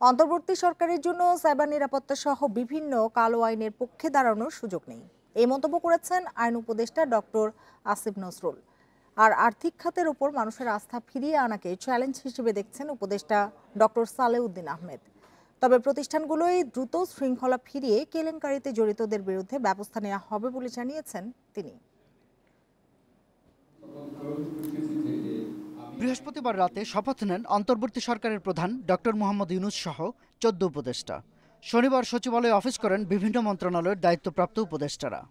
অন্তর্বর্তী সরকারের জন্য সাইবার নিরাপত্তা সহ বিভিন্ন কালো আইনের পক্ষে দাঁড়ানোর সুযোগ নেই, এই মন্তব্য করেছেন আইন উপদেষ্টা ডক্টর আসিফ নজরুল। আর আর্থিক খাতের উপর মানুষের আস্থা ফিরিয়ে আনাকে চ্যালেঞ্জ হিসেবে দেখছেন উপদেষ্টা ডক্টর সালেউদ্দিন আহমেদ। তবে প্রতিষ্ঠানগুলোই দ্রুত শৃঙ্খলা ফিরিয়ে কেলেঙ্কারিতে জড়িতদের বিরুদ্ধে ব্যবস্থা নেওয়া হবে বলে জানিয়েছেন তিনি। বৃহস্পতিবার রাতে শপথ নেন অন্তর্বর্তী সরকারের প্রধান ডক্টর মোহাম্মদ ইউনূস সহ 14 উপদেষ্টা। শনিবার সচিবালয়ে অফিস করেন বিভিন্ন মন্ত্রণালয়ের দায়িত্বপ্রাপ্ত উপদেষ্টারা।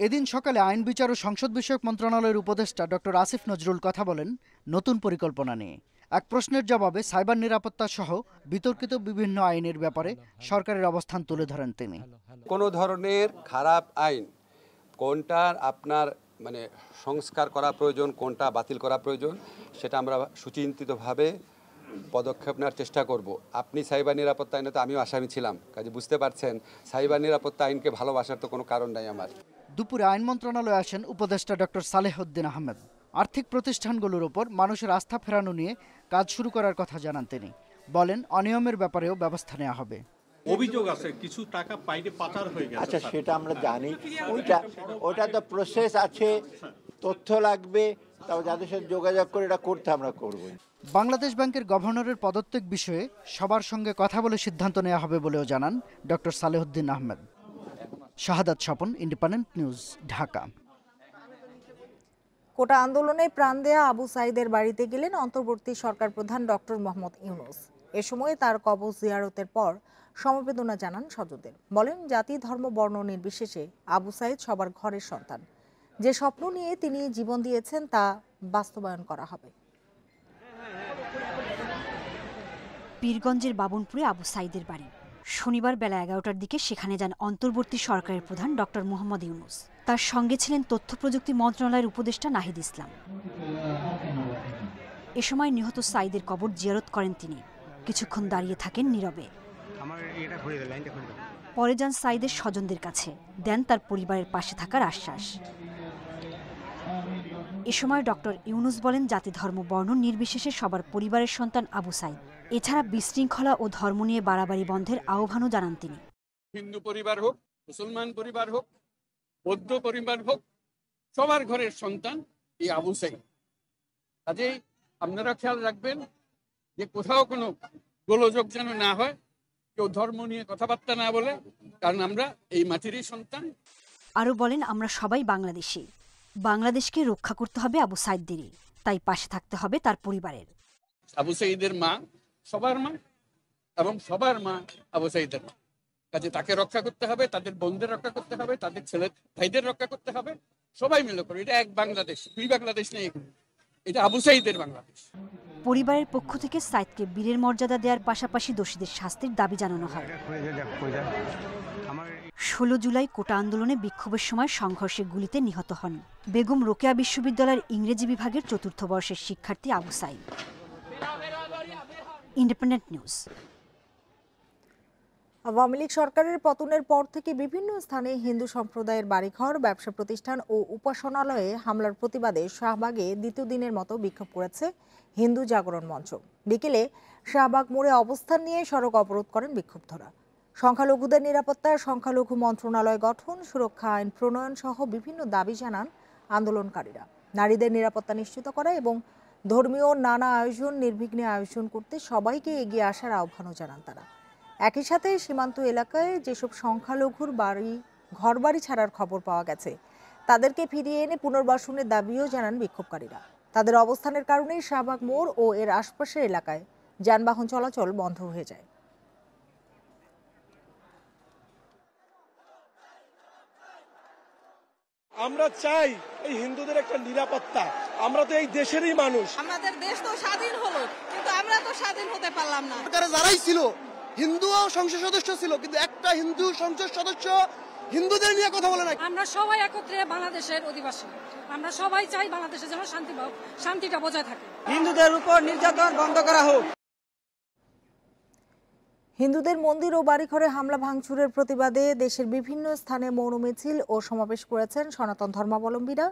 এদিন সকালে আইন বিচার ও সংসদ বিষয়ক মন্ত্রণালয়ের উপদেষ্টা ডক্টর আসিফ নজরুল কথা বলেন নতুন পরিকল্পনা নিয়ে। এক প্রশ্নের জবাবে সাইবার নিরাপত্তা সহ বিতর্কিত বিভিন্ন আইনের ব্যাপারে সরকারের অবস্থান তুলে ধরেন তিনি। কোনো ধরনের খারাপ আইন কোনটার আপনার সংস্কার করা প্রয়োজন, কোনটা বাতিল করা প্রয়োজন, সেটা আমরা সুচিন্তিতভাবে পদক্ষেপ নেওয়ার চেষ্টা করব। আপনি সাইবার নিরাপত্তা আইনে তো আমিও আসামি ছিলাম, কাজে বুঝতে পারছেন সাইবার নিরাপত্তা আইনকে ভালোবাসার তো কোনো কারণ নাই আমার। দুপুরে আইন মন্ত্রণালয়ে আসেন উপদেষ্টা ডক্টর সালেউদ্দিন আহমেদ। আর্থিক প্রতিষ্ঠানগুলোর উপর মানুষের আস্থা ফেরানো নিয়ে কাজ শুরু করার কথা জানান তিনি। বলেন অনিয়মের ব্যাপারেও ব্যবস্থা নেওয়া হবে। অভিযোগ আছে কিছু টাকা বাইরে পাচার হয়ে গেছে। আচ্ছা, সেটা আমরা জানি, ওটা তো প্রসেস আছে, তথ্য লাগবে, তবে যাদের সাথে যোগাযোগ করে এটা করতে আমরা করব। বাংলাদেশ ব্যাংকের গভর্নরের পদত্যাগ বিষয়ে সবার সঙ্গে কথা বলে সিদ্ধান্ত নেওয়া হবে বলেও জানান ডক্টর সালেউদ্দিন আহমেদ। শাহাদাত স্বপন, ইন্ডিপেন্ডেন্ট নিউজ, ঢাকা। কোটা আন্দোলনে প্রাণ দেয়া আবু সাইদের বাড়িতে গেলেন অন্তর্বর্তী সরকার প্রধান ডক্টর মোহাম্মদ ইউনূস। এ সময় তার কবর জিয়ারতের পর সমবেদনা জানান স্বজনদের। বলেন জাতি, ধর্ম, বর্ণ নির্বিশেষে আবু সাইদ সবার ঘরের সন্তান। যে স্বপ্ন নিয়ে তিনি জীবন দিয়েছেন তা বাস্তবায়ন করা হবে। পীরগঞ্জের বাবনপুরে আবু সাইদের বাড়ি। শনিবার বেলা 11টার দিকে সেখানে যান অন্তর্বর্তী সরকারের প্রধান ডক্টর মোহাম্মদ ইউনূস। তার সঙ্গে ছিলেন তথ্য প্রযুক্তি মন্ত্রণালয়ের উপদেষ্টা নাহিদ ইসলাম। এ সময় নিহত সাইদের কবর জিয়ারত করেন তিনি। কিছুক্ষণ দাঁড়িয়ে থাকেন নীরবে। পরে যান সাইদের স্বজনদের কাছে, দেন তার পরিবারের পাশে থাকার আশ্বাস। এ সময় ডক্টর ইউনূস বলেন জাতি, ধর্ম, বর্ণ নির্বিশেষে সবার পরিবারের সন্তান আবু সাইদ। এছাড়া বিশৃঙ্খলা ও ধর্ম নিয়ে বাড়াবাড়ি বন্ধের আহ্বানও জানান তিনি। হিন্দু পরিবার হোক, মুসলমান পরিবার হোক, বৌদ্ধ পরিবার হোক, সবার ঘরের সন্তান এই আবু সাইদ। কাজেই আপনারা খেয়াল রাখবেন যে কোথাও কোনো গোলযোগ যেন না হয়, কেউ ধর্ম নিয়ে কথাবার্তা না বলে, কারণ আমরা এই মাটিরই সন্তান। আরও বলেন আমরা সবাই বাংলাদেশি, বাংলাদেশকে রক্ষা করতে হবে আবু সাইদদেরই, তাই পাশে থাকতে হবে তার পরিবারের। আবু সাইদের মা সবার মা এবং সবার মা আবু সাইদের মা, কাজে তাকে রক্ষা করতে হবে, তাদের বোনদের রক্ষা করতে হবে, তাদের ছেলে ভাইদের রক্ষা করতে হবে, সবাই মিলে করে। এটা এক বাংলাদেশ, দুই বাংলাদেশ নেই, এটা আবু সাইদের বাংলাদেশ। পরিবারের পক্ষ থেকে সাইদকে বীরের মর্যাদা দেওয়ার পাশাপাশি দোষীদের শাস্তির দাবি জানানো হয়। 16 জুলাই কোটা আন্দোলনে বিক্ষোভের সময় সংঘর্ষে গুলিতে নিহত হন বেগম রোকেয়া বিশ্ববিদ্যালয়ের ইংরেজি বিভাগের 4র্থ বর্ষের শিক্ষার্থী আবু সাইদ। Independent News. আওয়ামী লীগ সরকারের পতনের পর থেকে বিভিন্ন স্থানে হিন্দু সম্প্রদায়ের বাড়িঘর, ব্যবসা প্রতিষ্ঠান ও উপাসনালয়ে হামলার প্রতিবাদে শাহবাগে দ্বিতীয় দিনের মতো বিক্ষোভ করেছে হিন্দু জাগরণ মঞ্চ। বিকেলে শাহবাগ মোড়ে অবস্থান নিয়ে সড়ক অবরোধ করেন বিক্ষুব্ধরা। সংখ্যালঘুদের নিরাপত্তা, সংখ্যালঘু মন্ত্রণালয় গঠন, সুরক্ষা আইন প্রণয়ন সহ বিভিন্ন দাবি জানান আন্দোলনকারীরা। নারীদের নিরাপত্তা নিশ্চিত করা এবং ধর্মীয় নানা আয়োজন নির্বিঘ্নে আয়োজন করতে সবাইকে এগিয়ে আসার আহ্বানও জানান তারা। একই সাথে সীমান্ত এলাকায় যেসব সংখ্যালঘুর ঘরবাড়ি ছাড়ার খবর পাওয়া গেছে তাদেরকে ফিরিয়ে এনে পুনর্বাসনের দাবিও জানান বিক্ষোভকারীরা। তাদের অবস্থানের কারণেই শাহবাগ মোড় ও এর আশপাশের এলাকায় যানবাহন চলাচল বন্ধ হয়ে যায়। আমরা চাই এই হিন্দুদের একটা নিরাপত্তা। আমরা তো এই দেশেরই মানুষ, আমাদের দেশ তো স্বাধীন হলো, কিন্তু আমরা তো স্বাধীন হতে পারলাম না। যারাই ছিল হিন্দু সংসদ সদস্য ছিল, কিন্তু একটা হিন্দু সংসদ সদস্য হিন্দুদের নিয়ে কথা বলে না। আমরা সবাই একত্রে বাংলাদেশের অধিবাসী, আমরা সবাই চাই বাংলাদেশে যেন শান্তিটা বজায় থাকে। হিন্দুদের উপর নির্যাতন বন্ধ করা হোক। হিন্দুদের মন্দির ও বাড়িঘরে হামলা ভাঙচুরের প্রতিবাদে দেশের বিভিন্ন স্থানে মৌন মিছিল ও সমাবেশ করেছেন সনাতন ধর্মাবলম্বীরা।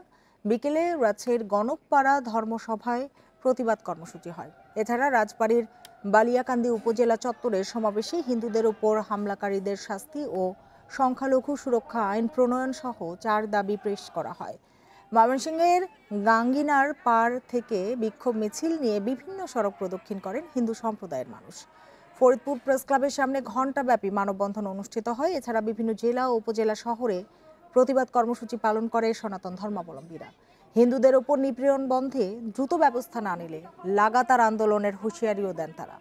বিকেলে রাজশাহীর গণকপাড়া ধর্মসভায় প্রতিবাদ কর্মসূচি হয়। এছাড়া রাজবাড়ির বালিয়াকান্দি উপজেলা চত্বরে সমাবেশে হিন্দুদের উপর হামলাকারীদের শাস্তি ও সংখ্যালঘু সুরক্ষা আইন প্রণয়ন সহ 4 দাবি পেশ করা হয়। ময়মনসিংহের গাঙ্গিনার পাড় থেকে বিক্ষোভ মিছিল নিয়ে বিভিন্ন সড়ক প্রদক্ষিণ করেন হিন্দু সম্প্রদায়ের মানুষ। ফরিদপুর প্রেস ক্লাবের সামনে ঘণ্টাব্যাপী মানববন্ধন অনুষ্ঠিত হয়। এছাড়া বিভিন্ন জেলা ও উপজেলা শহরে প্রতিবাদ কর্মসূচি পালন করে সনাতন ধর্মাবলম্বীরা। হিন্দুদের ওপর নিপীড়ন বন্ধে দ্রুত ব্যবস্থা না নিলে লাগাতার আন্দোলনের হুঁশিয়ারিও দেন তারা।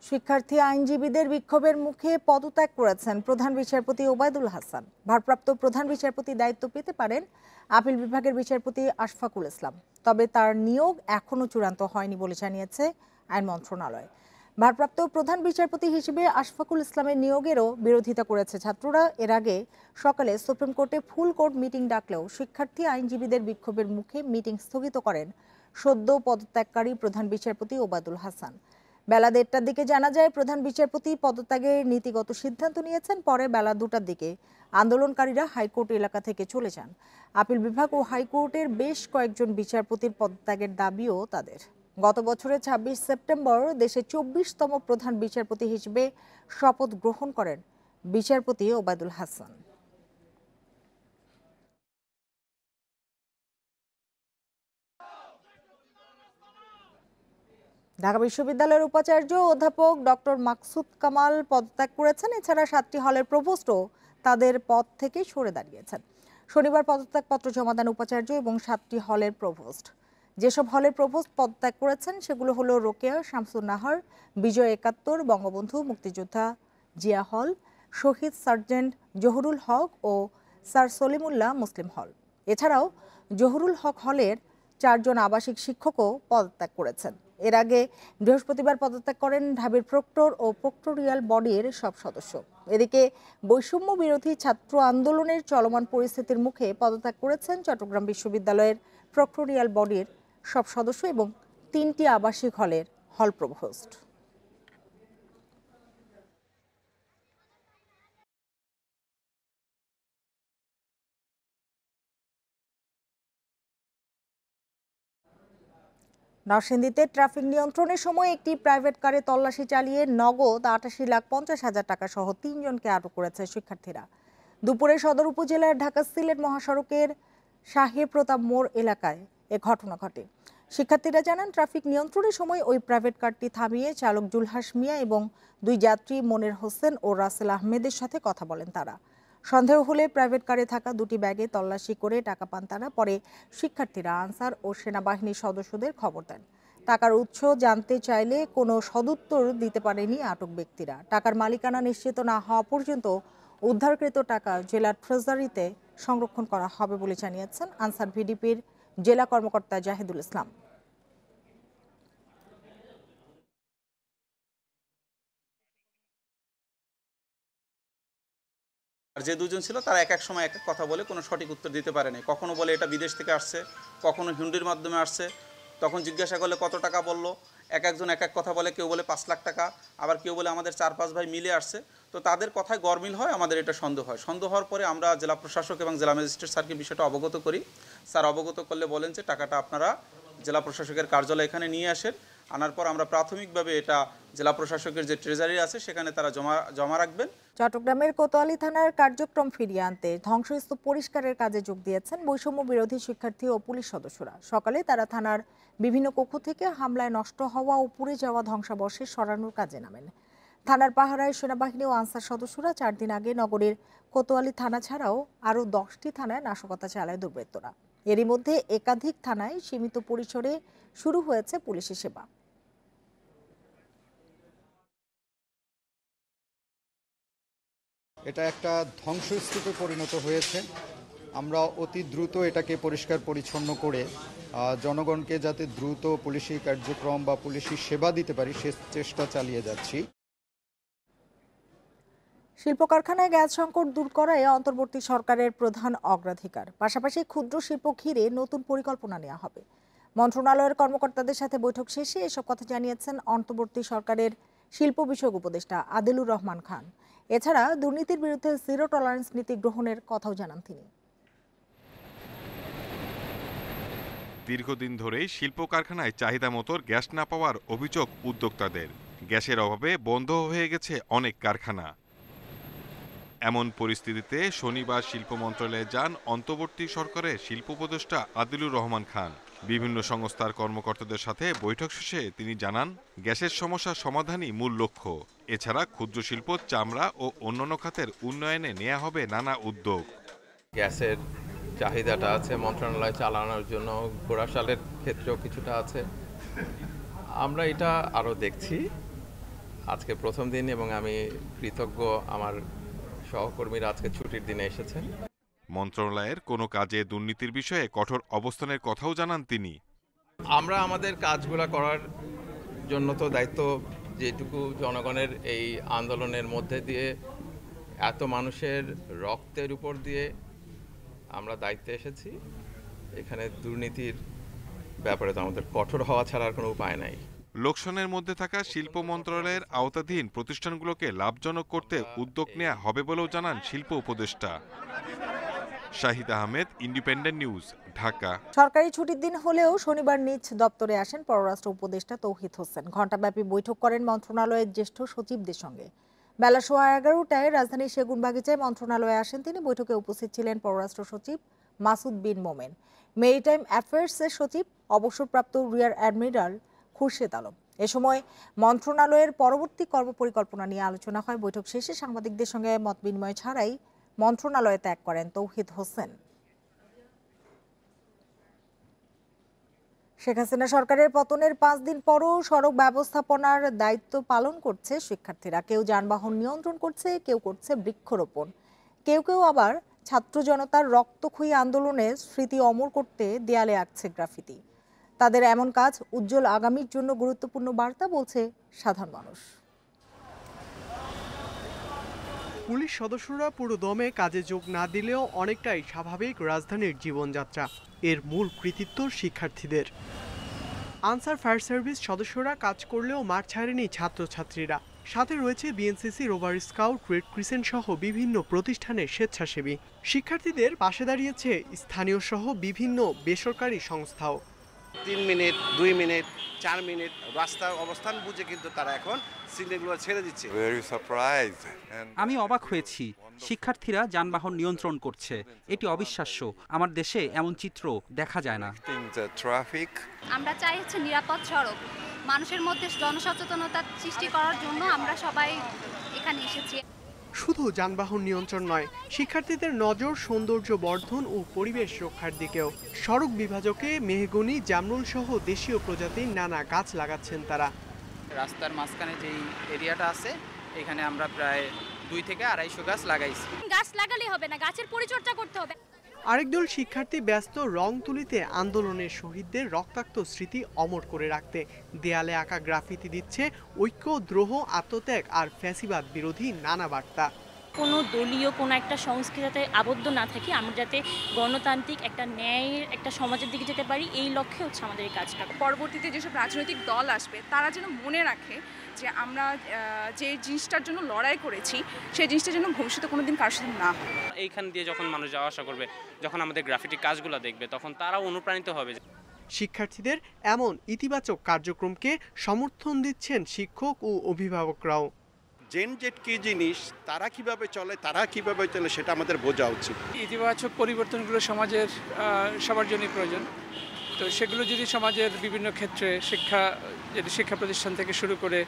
শিক্ষার্থী আইনজীবীদের বিক্ষোভের মুখে পদত্যাগ করেছেন প্রধান বিচারপতি ওবায়দুল হাসান। ভারপ্রাপ্ত প্রধান বিচারপতি দায়িত্ব পেতে পারেন আপিল বিভাগের বিচারপতি আশফাকুল ইসলাম, তবে তার নিয়োগ এখনো চূড়ান্ত হয়নি বলে জানিয়েছে আইন মন্ত্রণালয়। ভারপ্রাপ্ত প্রধান বিচারপতি হিসেবে আশফাকুল ইসলামের নিয়োগেরও বিরোধিতা করেছে ছাত্ররা। এর আগে সকালে সুপ্রিম কোর্টে ফুল কোর্ট মিটিং ডাকলেও শিক্ষার্থী আইনজীবীদের বিক্ষোভের মুখে মিটিং স্থগিত করেন সদ্য পদত্যাগকারী প্রধান বিচারপতি ওবায়দুল হাসান। বেলা 1টার দিকে জানা যায় প্রধান বিচারপতি পদত্যাগের নীতিগত সিদ্ধান্ত নিয়েছেন। পরে বেলা 2টার দিকে আন্দোলনকারীরা হাইকোর্ট এলাকা থেকে চলে যান। আপিল বিভাগ ও হাইকোর্টের বেশ কয়েকজন বিচারপতির পদত্যাগের দাবিও তাদের। গত বছরের 26 সেপ্টেম্বর দেশের 24তম প্রধান বিচারপতি হিসেবে শপথ গ্রহণ করেন বিচারপতি ওবায়দুল হাসান। ঢাকা বিশ্ববিদ্যালয়ের উপাচার্য অধ্যাপক ডক্টর মাকসুদ কামাল পদত্যাগ করেছেন। এছাড়া 7টি হলের প্রভোস্টও তাদের পদ থেকে সরে দাঁড়িয়েছেন। শনিবার পদত্যাগপত্র জমা দেন উপাচার্য এবং 7টি হলের প্রভোস্ট। যেসব হলের প্রভোস্ট পদত্যাগ করেছেন সেগুলো হলো রোকেয়া, শামসুন নাহার, বিজয় 71, বঙ্গবন্ধু, মুক্তিযোদ্ধা জিয়া হল, শহীদ সার্জেন্ট জহুরুল হক ও স্যার সলিমুল্লাহ মুসলিম হল। এছাড়াও জহুরুল হক হলের 4 জন আবাসিক শিক্ষকও পদত্যাগ করেছেন। এর আগে বৃহস্পতিবার পদত্যাগ করেন ঢাবির প্রক্টর ও প্রক্টোরিয়াল বডির সব সদস্য। এদিকে বৈষম্য বিরোধী ছাত্র আন্দোলনের চলমান পরিস্থিতির মুখে পদত্যাগ করেছেন চট্টগ্রাম বিশ্ববিদ্যালয়ের প্রক্টোরিয়াল বডির সব সদস্য এবং 3টি আবাসিক হলের হল প্রভোস্ট। নরসিংদীতে ট্রাফিক নিয়ন্ত্রণের সময় একটি প্রাইভেট কারে তল্লাশি চালিয়ে নগদ ৮৮,৫০,০০০ টাকা সহ 3 জনকে আটক করেছে শিক্ষার্থীরা। দুপুরে সদর উপজেলার ঢাকা সিলেট মহাসড়কের শাহে প্রতাপ মোড় এলাকায় এ ঘটনা ঘটে। শিক্ষার্থীরা জানান, ট্রাফিক নিয়ন্ত্রণের সময় ওই প্রাইভেট কারটি থামিয়ে চালক জুলহাস মিয়া এবং 2 যাত্রী মনির হোসেন ও রাসেল আহমেদের সাথে কথা বলেন তারা। সন্দেহ হলে প্রাইভেট কারে থাকা 2টি ব্যাগে তল্লাশি করে টাকা পান তারা। পরে শিক্ষার্থীরা আনসার ও সেনাবাহিনীর সদস্যদের খবর দেন। টাকার উৎস জানতে চাইলে কোনো সদুত্তর দিতে পারেনি আটক ব্যক্তিরা। টাকার মালিকানা নিশ্চিত না হওয়া পর্যন্ত উদ্ধারকৃত টাকা জেলা ট্রেজারিতে সংরক্ষণ করা হবে বলে জানিয়েছেন আনসার ভিডিপির জেলা কর্মকর্তা জাহিদুল ইসলাম। আর যে 2 জন ছিল তারা এক এক সময় এক এক কথা বলে কোনো সঠিক উত্তর দিতে পারেনি। কখনো বলে এটা বিদেশ থেকে আসছে, কখনো হুন্ডির মাধ্যমে আসছে। তখন জিজ্ঞাসা করলে কত টাকা বললো, এক একজন এক এক কথা বলে। কেউ বলে 5 লাখ টাকা, আবার কেউ বলে আমাদের 4-5 ভাই মিলে আসছে। তো তাদের কথায় গরমিল হয়, আমাদের এটা সন্দেহ হয়। সন্দেহ হওয়ার পরে আমরা জেলা প্রশাসক এবং জেলা ম্যাজিস্ট্রেট স্যারকে বিষয়টা অবগত করি। স্যার অবগত করলে বলেন যে টাকাটা আপনারা জেলা প্রশাসকের কার্যালয় এখানে নিয়ে আসেন। আনার পর আমরা প্রাথমিকভাবে এটা জেলা প্রশাসকের যে ট্রেজারি আছে সেখানে তারা জমা রাখবেন। চট্টগ্রামের কোতোয়ালি থানার কার্যক্রম ফিরিয়ে আনতে ধ্বংসস্তূপ পরিষ্কারের কাজে যোগ দিয়েছেন বৈষম্য বিরোধী শিক্ষার্থী ও পুলিশ সদস্যরা। সকালে তারা থানার বিভিন্ন কক্ষ থেকে হামলায় নষ্ট হওয়া ও পুড়ে যাওয়া ধ্বংসাবশেষ সরানোর কাজে নামেন। থানার পাহারায় সেনাবাহিনী ও আনসার সদস্যরা। 4 দিন আগে নগরীর কোতোয়ালি থানা ছাড়াও আরও 10টি থানায় নাশকতা চালায় দুর্বৃত্তরা। এরই মধ্যে একাধিক থানায় সীমিত পরিসরে শুরু হয়েছে পুলিশি সেবা। এটা একটা ধ্বংসস্তূপে পরিণত হয়েছে। আমরা অতি দ্রুত এটাকে পরিষ্কার পরিচ্ছন্ন করে জনগণকে যাতে দ্রুত পুলিশি কার্যক্রম বা পুলিশি সেবা দিতে পারি সে চেষ্টা চালিয়ে যাচ্ছি। শিল্প কারখানায় গ্যাস সংকট দূর করাই অন্তর্বর্তী সরকারের প্রধান অগ্রাধিকার। পাশাপাশি ক্ষুদ্র শিল্প ঘিরে নতুন পরিকল্পনা নেওয়া হবে। মন্ত্রণালয়ের কর্মকর্তাদের সাথে বৈঠক শেষে এসব কথা জানিয়েছেন অন্তর্বর্তী সরকারের শিল্প বিষয়ক উপদেষ্টা আদিলুর রহমান খান। এছাড়া দুর্নীতির বিরুদ্ধে জিরো টলারেন্স নীতি গ্রহণের কথাও জানান তিনি। দীর্ঘদিন ধরেই শিল্প কারখানায় চাহিদা মতো গ্যাস না পাওয়ার অভিযোগ উদ্যোক্তাদের। গ্যাসের অভাবে বন্ধ হয়ে গেছে অনেক কারখানা। এমন পরিস্থিতিতে শনিবার শিল্প মন্ত্রণালয়ে যান অন্তর্বর্তী সরকারের শিল্প উপদেষ্টা আদিলুর রহমান খান। বিভিন্ন সংস্থার কর্মকর্তাদের সাথে বৈঠক শেষে তিনি জানান, গ্যাসের সমস্যার সমাধানই মূল লক্ষ্য। এছাড়া ক্ষুদ্র শিল্প, চামড়া ও অন্যান্য খাতের উন্নয়নে নেওয়া হবে নানা উদ্যোগ। গ্যাসের চাহিদাটা আছে মন্ত্রণালয় চালানোর জন্য, ঘোড়াশালের ক্ষেত্রেও কিছুটা আছে। আমরা এটা আরও দেখছি। আজকে প্রথম দিন এবং আমি কৃতজ্ঞ আমার সহকর্মীরা আজকে ছুটির দিনে এসেছেন। মন্ত্রণালয়ের কোনো কাজে দুর্নীতির বিষয়ে কঠোর অবস্থানের কথাও জানান তিনি। আমরা আমাদের কাজগুলো করার জন্য তো দায়িত্ব, যেটুকু জনগণের এই আন্দোলনের মধ্যে দিয়ে এত মানুষের রক্তের উপর দিয়ে আমরা দায়িত্বে এসেছি, এখানে দুর্নীতির ব্যাপারে তো আমাদের কঠোর হওয়া ছাড়া আর কোনো উপায় নাই। লোকসানের মধ্যে থাকা শিল্প মন্ত্রণালয়ের আওতাধীন প্রতিষ্ঠানগুলোকে লাভজনক করতে উদ্যোগ নেওয়া হবে বলেও জানান শিল্প উপদেষ্টা। Shahid Ahmed, independent news, Dhaka. সরকারি ছুটির দিন হলেও শনিবার নিজ দপ্তরে আসেন পররাষ্ট্র উপদেষ্টা তৌহিদ হোসেন। ঘণ্টাব্যাপী বৈঠক করেন মন্ত্রণালয়ের জ্যেষ্ঠ সচিবদের সঙ্গে। বেলা 11:15টায় রাজধানীর সেগুনবাগিচায় মন্ত্রণালয়ে আসেন তিনি। বৈঠকে উপস্থিত ছিলেন পররাষ্ট্র সচিব মাসুদ বিন মোমেন, মেরিটাইম অ্যাফেয়ার্সের সচিব অবসরপ্রাপ্ত রিয়ার অ্যাডমিরাল খুরশেদ আলম। এ সময় মন্ত্রণালয়ের পরবর্তী কর্মপরিকল্পনা নিয়ে আলোচনা হয়। বৈঠক শেষে সাংবাদিকদের সঙ্গে মত বিনিময় ছাড়াই মন্ত্রণালয়ে ত্যাগ করেন তৌহিদ হোসেন। শেখ হাসিনা সরকারের পতনের 5 দিন পরও সড়ক ব্যবস্থাপনার দায়িত্ব পালন করছে শিক্ষার্থীরা। কেউ যানবাহন নিয়ন্ত্রণ করছে, কেউ করছে বৃক্ষরোপণ, কেউ কেউ আবার ছাত্র জনতার রক্তক্ষয়ী আন্দোলনের স্মৃতি অমর করতে দেয়ালে আঁকছে গ্রাফিতি। তাদের এমন কাজ উজ্জ্বল আগামীর জন্য গুরুত্বপূর্ণ বার্তা, বলছে সাধারণ মানুষ। পুলিশ সদস্যরা পুরো দমে কাজে যোগ না দিলেও অনেকটাই স্বাভাবিক রাজধানীর জীবনযাত্রা। এর মূল কৃতিত্ব শিক্ষার্থীদের। আনসার ফায়ার সার্ভিস সদস্যরা কাজ করলেও মাঠ ছাড়েনি ছাত্রছাত্রীরা। সাথে রয়েছে BNCC, rover scout, red crescent সহ বিভিন্ন প্রতিষ্ঠানের স্বেচ্ছাসেবী। শিক্ষার্থীদের পাশে দাঁড়িয়েছে স্থানীয় সহ বিভিন্ন বেসরকারি সংস্থাও। 3 মিনিট, 2 মিনিট, 4 মিনিট রাস্তার অবস্থান বুঝে কিন্তু তারা এখন সিগন্যালগুলো ছেড়ে দিচ্ছে। আমি অবাক হয়েছি, শিক্ষার্থীরা যানবাহন নিয়ন্ত্রণ করছে। এটি অবিশ্বাস্য। আমার দেশে এমন চিত্র দেখা যায় না। আমরা চাই নিরাপদ সড়ক। মানুষের মধ্যে জনসচেতনতা সৃষ্টি করার জন্য আমরা সবাই এখানে এসেছি। শুধু যানবাহন নিয়ন্ত্রণ নয়, শিক্ষার্থীদের নজর সৌন্দর্য বর্ধন ও পরিবেশ রক্ষার দিকেও। সড়ক বিভাজকে মেহগনি, জামরুল সহ দেশীয় প্রজাতির নানা গাছ লাগাচ্ছেন তারা। রাস্তার মাঝখানে যেই এরিয়াটা আছে, এখানে আমরা প্রায় 2 থেকে 250 গাছ লাগাইছি। গাছ লাগালেই হবে না, গাছের পরিচর্যা করতে হবে। আরেক দল শিক্ষার্থী ব্যস্ত রং তুলিতে আন্দোলনের শহীদদের রক্তাক্ত স্মৃতি অমর করে রাখতে। দেয়ালে আঁকা গ্রাফিতি দিচ্ছে ঐক্য, দ্রোহ, আত্মত্যাগ আর ফ্যাসিবাদ বিরোধী নানা বার্তা। কোনো দলীয় কোনো একটা সংস্কৃতিতে আবদ্ধ না থাকি, আমরা যাতে গণতান্ত্রিক একটা ন্যায়ের একটা সমাজের দিকে যেতে পারি, এই লক্ষ্যে হচ্ছে আমাদের এই কাজটা। পরবর্তীতে যেসব রাজনৈতিক দল আসবে তারা যেন মনে রাখে যে আমরা যে জিনিসটার জন্য লড়াই করেছি সেই জিনিসটা যেন ভবিষ্যতে কোনোদিন কারোর সাথে না হয়। এইখান দিয়ে যখন মানুষ যাওয়া আসা করবে, যখন আমাদের গ্রাফিটি কাজগুলো দেখবে, তখন তারাও অনুপ্রাণিত হবে। শিক্ষার্থীদের এমন ইতিবাচক কার্যক্রমকে সমর্থন দিচ্ছেন শিক্ষক ও অভিভাবকরাও। জেন জেড কি জিনিস, তারা কিভাবে চলে সেটা আমাদের বোঝা উচিত। ইতিবাচক পরিবর্তনগুলো সমাজের সবার জন্যই প্রয়োজন। তো সেগুলো যদি সমাজের বিভিন্ন ক্ষেত্রে শিক্ষা প্রতিষ্ঠান থেকে শুরু করে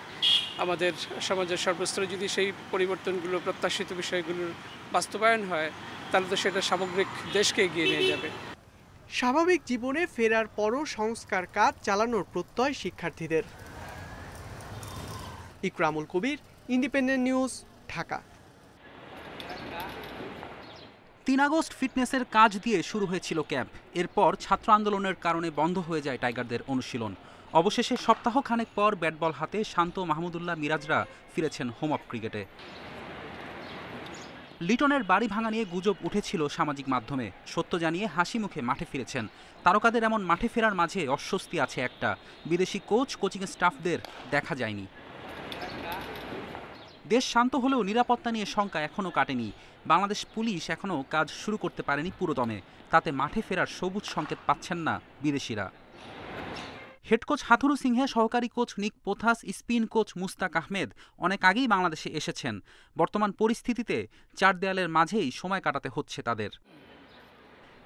আমাদের সমাজের সর্বস্তরে যদি সেই পরিবর্তনগুলো, প্রত্যাশিত বিষয়গুলোর বাস্তবায়ন হয়, তাহলে তো সেটা সামগ্রিক দেশকে এগিয়ে নিয়ে যাবে। স্বাভাবিক জীবনে ফেরার পরও সংস্কার কাজ চালানোর প্রত্যয় শিক্ষার্থীদের। ইকরামুল কবির, ইন্ডিপেন্ডেন্ট নিউজ, ঢাকা। 3 আগস্ট ফিটনেসের কাজ দিয়ে শুরু হয়েছিল ক্যাম্প। এরপর ছাত্র আন্দোলনের কারণে বন্ধ হয়ে যায় টাইগারদের অনুশীলন। অবশেষে সপ্তাহখানেক পর ব্যাট বল হাতে শান্ত মাহমুদুল্লাহ মিরাজরা ফিরেছেন হোম অফ ক্রিকেটে। লিটনের বাড়ি ভাঙা নিয়ে গুজব উঠেছিল সামাজিক মাধ্যমে। সত্য জানিয়ে হাসি মুখে মাঠে ফিরেছেন তারকাদের। এমন মাঠে ফেরার মাঝে অস্বস্তি আছে একটা, বিদেশি কোচ, কোচিং স্টাফদের দেখা যায়নি। দেশ শান্ত হলেও নিরাপত্তা নিয়ে শঙ্কা এখনও কাটেনি। বাংলাদেশ পুলিশ এখনও কাজ শুরু করতে পারেনি পুরোদমে। তাতে মাঠে ফেরার সবুজ সংকেত পাচ্ছেন না বিদেশিরা। হেড কোচ হাথুরু সিংহে, সহকারী coach Nick Pothas, spin coach Mushtaq Ahmed অনেক আগেই বাংলাদেশে এসেছেন। বর্তমান পরিস্থিতিতে চার দেয়ালের মাঝেই সময় কাটাতে হচ্ছে তাদের।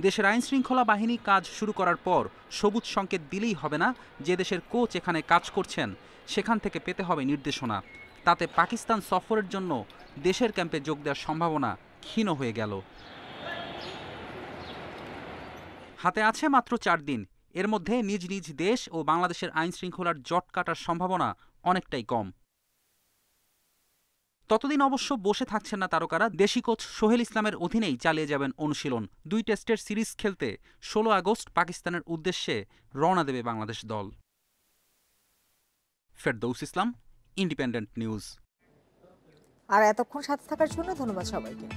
দেশের আইন শৃঙ্খলা বাহিনী কাজ শুরু করার পর সবুজ সংকেত দিলেই হবে না। যে দেশের কোচ এখানে কাজ করছেন সেখান থেকে পেতে হবে নির্দেশনা। তাতে পাকিস্তান সফরের জন্য দেশের ক্যাম্পে যোগ দেওয়ার সম্ভাবনা ক্ষীণ হয়ে গেল। হাতে আছে মাত্র 4 দিন। এর মধ্যে নিজ নিজ দেশ ও বাংলাদেশের আইন শৃঙ্খলার জট কাটার সম্ভাবনা অনেকটাই কম। ততদিন অবশ্য বসে থাকছেন না তারকারা। দেশি কোচ সোহেল ইসলামের অধীনেই চালিয়ে যাবেন অনুশীলন। 2 টেস্টের সিরিজ খেলতে 16 আগস্ট পাকিস্তানের উদ্দেশ্যে রওনা দেবে বাংলাদেশ দল। ফেরদৌস ইসলাম, ইন্ডিপেন্ডেন্ট নিউজ। আর এতক্ষণ সাথে থাকার জন্য ধন্যবাদ সবাইকে।